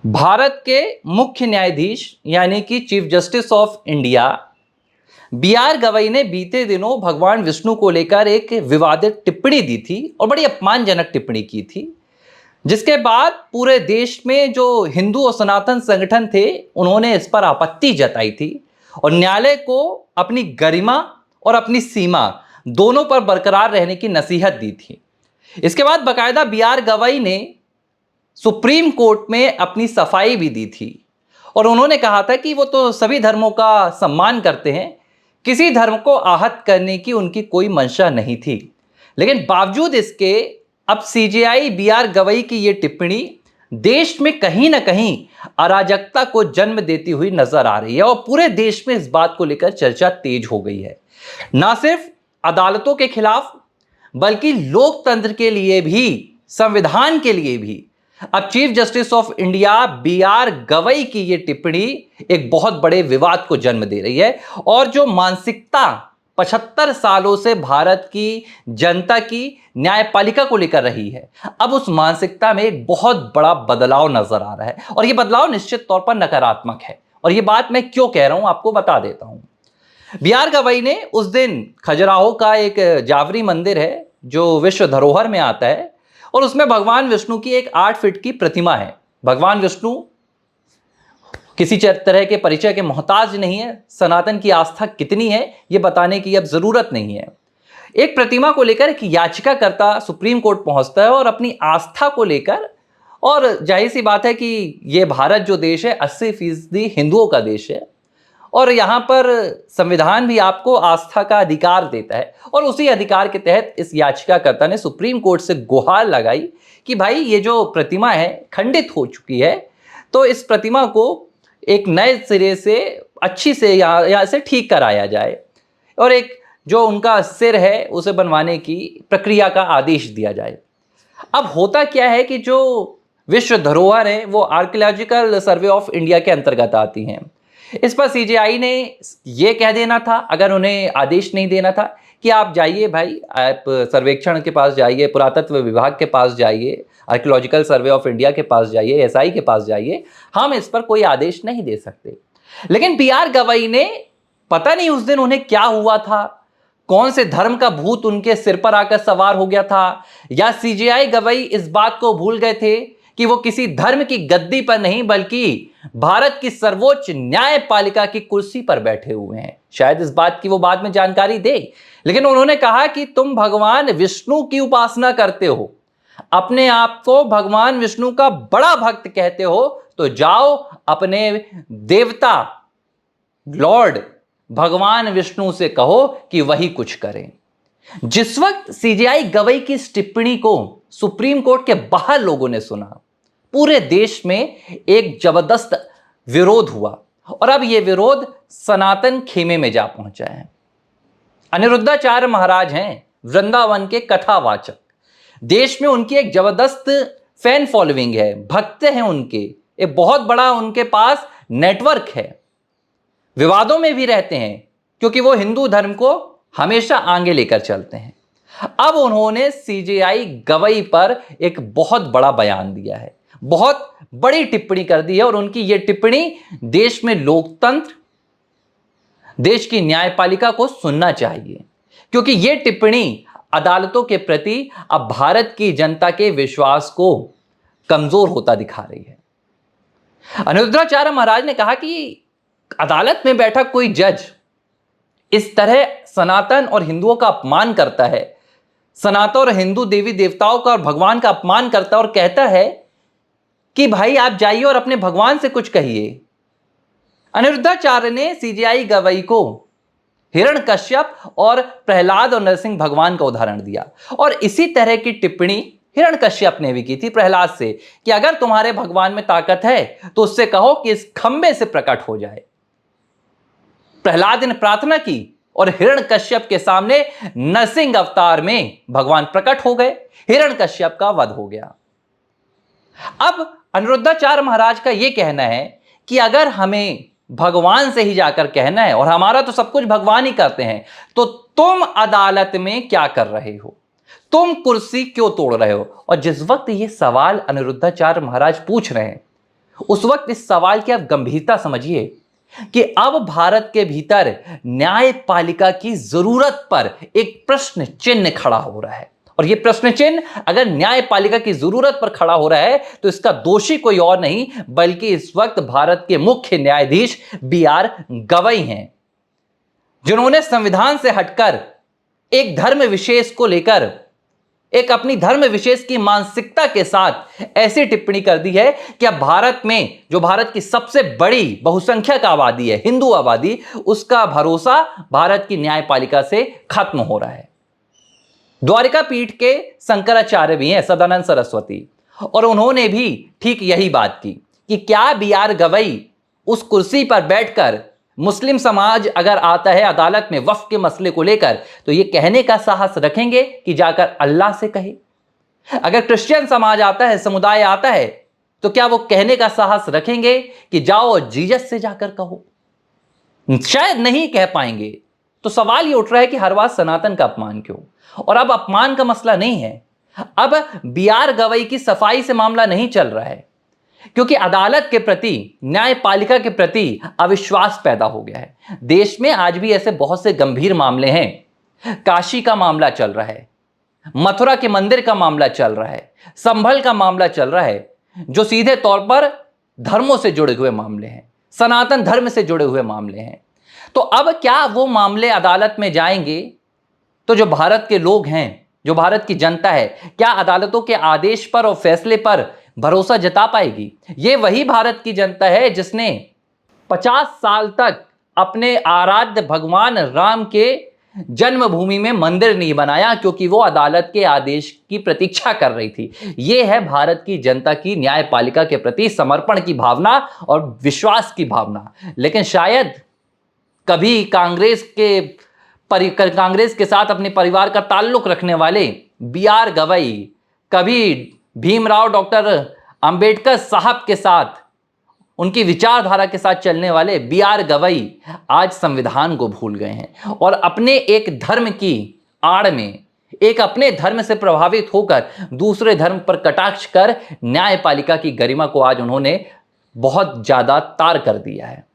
भारत के मुख्य न्यायाधीश यानी कि chief justice of India B R Gavai ने बीते दिनों भगवान विष्णु को लेकर एक विवादित टिप्पणी दी थी और बड़ी अपमानजनक टिप्पणी की थी, जिसके बाद पूरे देश में जो हिंदू और सनातन संगठन थे उन्होंने इस पर आपत्ति जताई थी और न्यायालय को अपनी गरिमा और अपनी सीमा दोनों पर बरकरार रहने की नसीहत दी थी। इसके बाद बकायदा बी आर गवई ने सुप्रीम कोर्ट में अपनी सफाई भी दी थी और उन्होंने कहा था कि वो तो सभी धर्मों का सम्मान करते हैं, किसी धर्म को आहत करने की उनकी कोई मंशा नहीं थी। लेकिन बावजूद इसके अब सीजेआई बी.आर. गवई की ये टिप्पणी देश में कहीं ना कहीं अराजकता को जन्म देती हुई नजर आ रही है और पूरे देश में इस बात को लेकर चर्चा तेज हो गई है। ना सिर्फ अदालतों के खिलाफ बल्कि लोकतंत्र के लिए भी, संविधान के लिए भी अब chief justice of India B R. Gavai की यह टिप्पणी एक बहुत बड़े विवाद को जन्म दे रही है और जो मानसिकता 75 सालों से भारत की जनता की न्यायपालिका को लेकर रही है, अब उस मानसिकता में एक बहुत बड़ा बदलाव नजर आ रहा है और यह बदलाव निश्चित तौर पर नकारात्मक है। और यह बात मैं क्यों कह रहा हूं आपको बता देता हूं। बी.आर. गवई ने उस दिन खजुराहो का एक जावरी मंदिर है जो विश्व धरोहर में आता है और उसमें भगवान विष्णु की एक 8 फीट की प्रतिमा है। भगवान विष्णु किसी तरह के परिचय के मोहताज नहीं है। सनातन की आस्था कितनी है यह बताने की अब जरूरत नहीं है। एक प्रतिमा को लेकर एक याचिकाकर्ता सुप्रीम कोर्ट पहुंचता है और अपनी आस्था को लेकर, और जाहिर सी बात है कि यह भारत जो देश है 80% हिंदुओं का देश है और यहां पर संविधान भी आपको आस्था का अधिकार देता है और उसी अधिकार के तहत इस याचिकाकर्ता ने सुप्रीम कोर्ट से गुहार लगाई कि भाई ये जो प्रतिमा है खंडित हो चुकी है, तो इस प्रतिमा को एक नए सिरे से अच्छी से यहाँ से ठीक कराया जाए और एक जो उनका सिर है उसे बनवाने की प्रक्रिया का आदेश दिया जाए। अब होता क्या है कि जो विश्व धरोहर है वो आर्कियोलॉजिकल सर्वे ऑफ इंडिया के अंतर्गत आती हैं। इस पर सीजेआई ने यह कह देना था, अगर उन्हें आदेश नहीं देना था कि आप जाइए भाई, आप सर्वेक्षण के पास जाइए, पुरातत्व विभाग के पास जाइए, आर्कियोलॉजिकल सर्वे ऑफ इंडिया के पास जाइए, एसआई के पास जाइए, हम इस पर कोई आदेश नहीं दे सकते। लेकिन बी.आर. गवई ने, पता नहीं उस दिन उन्हें क्या हुआ था, कौन से धर्म का भूत उनके सिर पर आकर सवार हो गया था, या सीजेआई गवई इस बात को भूल गए थे कि वो किसी धर्म की गद्दी पर नहीं बल्कि भारत की सर्वोच्च न्यायपालिका की कुर्सी पर बैठे हुए हैं। शायद इस बात की वो बाद में जानकारी दे, लेकिन उन्होंने कहा कि तुम भगवान विष्णु की उपासना करते हो, अपने आप को भगवान विष्णु का बड़ा भक्त कहते हो, तो जाओ अपने देवता लॉर्ड भगवान विष्णु से कहो कि वही कुछ करें। जिस वक्त सीजेआई गवई की इस टिप्पणी को सुप्रीम कोर्ट के बाहर लोगों ने सुना, पूरे देश में एक जबरदस्त विरोध हुआ और अब यह विरोध सनातन खेमे में जा पहुंचा है। अनिरुद्धाचार्य महाराज हैं वृंदावन के कथावाचक, देश में उनकी एक जबरदस्त फैन फॉलोइंग है, भक्त हैं उनके, एक बहुत बड़ा उनके पास नेटवर्क है, विवादों में भी रहते हैं क्योंकि वो हिंदू धर्म को हमेशा आगे लेकर चलते हैं। अब उन्होंने सीजेआई गवई पर एक बहुत बड़ा बयान दिया है, बहुत बड़ी टिप्पणी कर दी है और उनकी यह टिप्पणी देश में लोकतंत्र, देश की न्यायपालिका को सुनना चाहिए, क्योंकि यह टिप्पणी अदालतों के प्रति अब भारत की जनता के विश्वास को कमजोर होता दिखा रही है। अनिरुद्धाचार्य महाराज ने कहा कि अदालत में बैठा कोई जज इस तरह सनातन और हिंदुओं का अपमान करता है, सनातन और हिंदू देवी देवताओं का और भगवान का अपमान करता है और कहता है कि भाई आप जाइए और अपने भगवान से कुछ कहिए। अनिरुद्धाचार्य ने सीजेआई गवई को हिरण्यकश्यप और प्रहलाद और नरसिंह भगवान का उदाहरण दिया और इसी तरह की टिप्पणी हिरण्यकश्यप ने भी की थी प्रहलाद से कि अगर तुम्हारे भगवान में ताकत है तो उससे कहो कि इस खंबे से प्रकट हो जाए। प्रहलाद ने प्रार्थना की और हिरण्यकश्यप के सामने नरसिंह अवतार में भगवान प्रकट हो गए, हिरण्यकश्यप का वध हो गया। अब अनिरुद्धाचार्य महाराज का यह कहना है कि अगर हमें भगवान से ही जाकर कहना है और हमारा तो सब कुछ भगवान ही करते हैं, तो तुम अदालत में क्या कर रहे हो, तुम कुर्सी क्यों तोड़ रहे हो। और जिस वक्त ये सवाल अनिरुद्धाचार्य महाराज पूछ रहे हैं उस वक्त इस सवाल की आप गंभीरता समझिए कि अब भारत के भीतर न्यायपालिका की जरूरत पर एक प्रश्न चिन्ह खड़ा हो रहा है। और यह प्रश्न चिन्ह अगर न्यायपालिका की जरूरत पर खड़ा हो रहा है तो इसका दोषी कोई और नहीं बल्कि इस वक्त भारत के मुख्य न्यायाधीश बी.आर. गवई हैं, जिन्होंने संविधान से हटकर एक धर्म विशेष को लेकर एक अपनी धर्म विशेष की मानसिकता के साथ ऐसी टिप्पणी कर दी है कि अब भारत में जो भारत की सबसे बड़ी बहुसंख्यक आबादी है, हिंदू आबादी, उसका भरोसा भारत की न्यायपालिका से खत्म हो रहा है। द्वारिका पीठ के शंकराचार्य भी हैं, सदानंद सरस्वती, और उन्होंने भी ठीक यही बात की कि क्या बी.आर. गवई उस कुर्सी पर बैठकर मुस्लिम समाज अगर आता है अदालत में वक्फ के मसले को लेकर तो ये कहने का साहस रखेंगे कि जाकर अल्लाह से कहे? अगर क्रिश्चियन समाज आता है, समुदाय आता है, तो क्या वो कहने का साहस रखेंगे कि जाओ जीसस से जाकर कहो? शायद नहीं कह पाएंगे। तो सवाल ये उठ रहा है कि हर बात सनातन का अपमान क्यों? और अब अपमान का मसला नहीं है, अब बी.आर. गवई की सफाई से मामला नहीं चल रहा है, क्योंकि अदालत के प्रति, न्यायपालिका के प्रति अविश्वास पैदा हो गया है। देश में आज भी ऐसे बहुत से गंभीर मामले हैं। काशी का मामला चल रहा है, मथुरा के मंदिर का मामला चल रहा है, संभल का मामला चल रहा है, जो सीधे तौर पर धर्मों से जुड़े हुए मामले हैं, सनातन धर्म से जुड़े हुए मामले हैं। तो अब क्या वो मामले अदालत में जाएंगे तो जो भारत के लोग हैं, जो भारत की जनता है, क्या अदालतों के आदेश पर और फैसले पर भरोसा जता पाएगी? ये वही भारत की जनता है जिसने 50 साल तक अपने आराध्य भगवान राम के जन्मभूमि में मंदिर नहीं बनाया क्योंकि वो अदालत के आदेश की प्रतीक्षा कर रही थी। ये है भारत की जनता की न्यायपालिका के प्रति समर्पण की भावना और विश्वास की भावना। लेकिन शायद कभी कांग्रेस के साथ अपने परिवार का ताल्लुक रखने वाले बी.आर. गवई, कभी भीमराव डॉक्टर अंबेडकर साहब के साथ, उनकी विचारधारा के साथ चलने वाले बी.आर. गवई आज संविधान को भूल गए हैं और अपने एक धर्म की आड़ में, एक अपने धर्म से प्रभावित होकर दूसरे धर्म पर कटाक्ष कर न्यायपालिका की गरिमा को आज उन्होंने बहुत ज्यादा तार कर दिया है।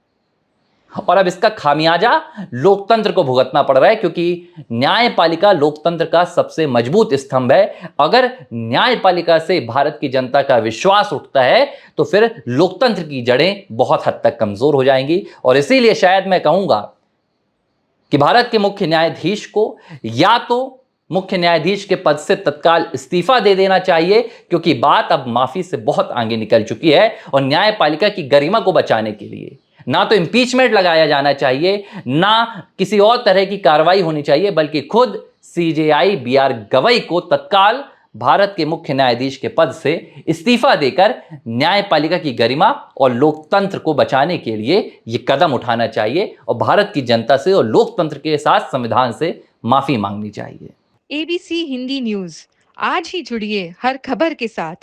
और अब इसका खामियाजा लोकतंत्र को भुगतना पड़ रहा है, क्योंकि न्यायपालिका लोकतंत्र का सबसे मजबूत स्तंभ है। अगर न्यायपालिका से भारत की जनता का विश्वास उठता है तो फिर लोकतंत्र की जड़ें बहुत हद तक कमजोर हो जाएंगी। और इसीलिए शायद मैं कहूंगा कि भारत के मुख्य न्यायाधीश को या तो मुख्य न्यायाधीश के पद से तत्काल इस्तीफा दे देना चाहिए, क्योंकि बात अब माफी से बहुत आगे निकल चुकी है। और न्यायपालिका की गरिमा को बचाने के लिए ना तो इंपीचमेंट लगाया जाना चाहिए, ना किसी और तरह की कार्रवाई होनी चाहिए, बल्कि खुद सीजेआई बी.आर. गवई को तत्काल भारत के मुख्य न्यायाधीश के पद से इस्तीफा देकर न्यायपालिका की गरिमा और लोकतंत्र को बचाने के लिए यह कदम उठाना चाहिए और भारत की जनता से और लोकतंत्र के साथ संविधान से माफी मांगनी चाहिए। ABC हिंदी न्यूज, आज ही जुड़िए हर खबर के साथ।